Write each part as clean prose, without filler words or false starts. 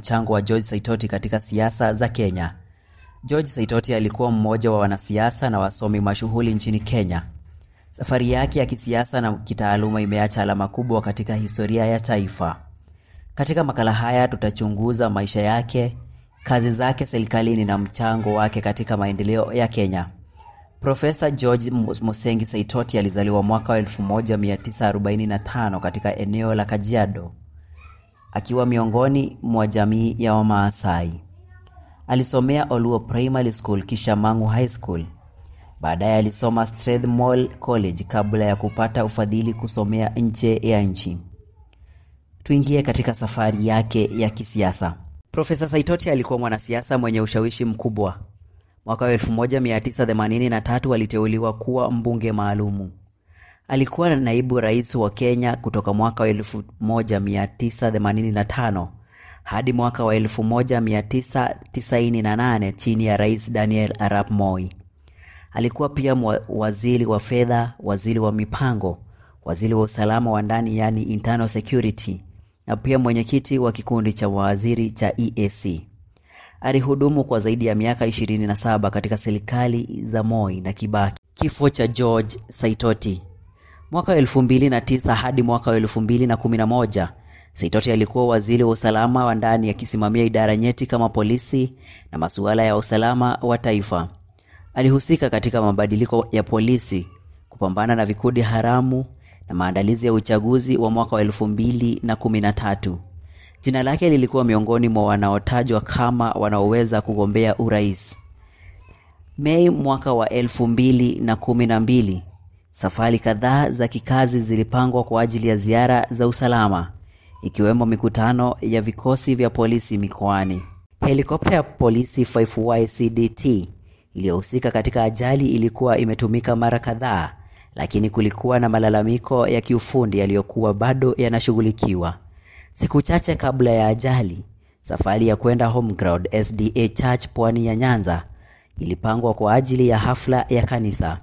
mchango wa George Saitoti katika siasa za Kenya. George Saitoti alikuwa mmoja wa wanasiasa na wasomi mashuhuri nchini Kenya. Safari yake ya kisiasa na kitaaluma imeacha alama kubwa katika historia ya taifa. Katika makala haya tutachunguza maisha yake, kazi zake serikalini na mchango wake katika maendeleo ya Kenya. Profesa George Musengi Saitoti alizaliwa mwaka wa 1945 katika eneo la Kajiado, akiwa miongoni mwa jamii ya Wamaasai. Alisomea Oluo Primary School kisha Mangu High School. Baadaye alisoma Strathmore College kabla ya kupata ufadhili kusomea nje ya nchi. Tuingie katika safari yake ya kisiasa. Profesa Saitoti alikuwa mwanasiasa mwenye ushawishi mkubwa. Mwaka 1983 aliteuliwa kuwa mbunge maalumu. Alikuwa naibu rais wa Kenya kutoka mwaka 1985 hadi mwaka wa 1998 chini ya Rais Daniel Arap Moi. Alikuwa pia waziri wa fedha, waziri wa mipango, waziri wa usalama wa ndani yani internal security, na pia mwenyekiti wa kikundi cha waziri cha EAC. Alihudumu kwa zaidi ya miaka 27 katika serikali za Moi na Kibaki. Kifo cha George Saitoti. Mwaka 2009 hadi mwaka 2011, Saitoti alikuwa waziri wa usalama wa ndani akisimamia idara nyeti kama polisi na masuala ya usalama wa taifa. Alihusika katika mabadiliko ya polisi, kupambana na vikundi haramu na maandalizi ya uchaguzi wa mwaka wa 2013. Jina lake lilikuwa miongoni mwa wanaotajwa kama wanaoweza kugombea urais. Mei mwaka wa 2012, safari kadhaa za kikazi zilipangwa kwa ajili ya ziara za usalama, ikiwemo mikutano ya vikosi vya polisi mikoani. Helikopta ya polisi 5YCDT iliyohusika katika ajali ilikuwa imetumika mara kadhaa, lakini kulikuwa na malalamiko ya kiufundi yaliyokuwa bado yanashughulikiwa. Siku chache kabla ya ajali, safari ya kwenda Home Ground SDA Church pwani ya Nyanza ilipangwa kwa ajili ya hafla ya kanisa.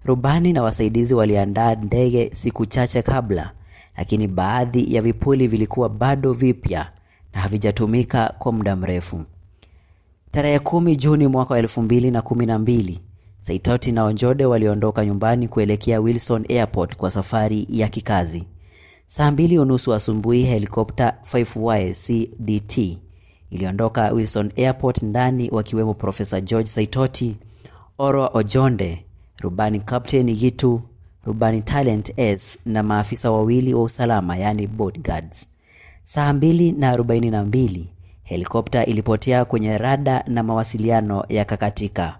Rubani na wasaidizi waliandaa ndege siku chache kabla, lakini baadhi ya vipuli vilikuwa bado vipya na havijatumika kwa muda mrefu. Tarehe 10 Juni mwaka 2012, Saitoti na Onjode waliondoka nyumbani kuelekea Wilson Airport kwa safari ya kikazi. Saa 2:30 asubuhi helikopta 5YCDT iliondoka Wilson Airport, ndani wakiwemo Profesa George Saitoti, Oro Ojonde, rubani Captain Gitu, rubani Talent S na maafisa wawili wa usalama yani bodyguards. Saa 2:42 helikopta ilipotea kwenye rada na mawasiliano yakakatika.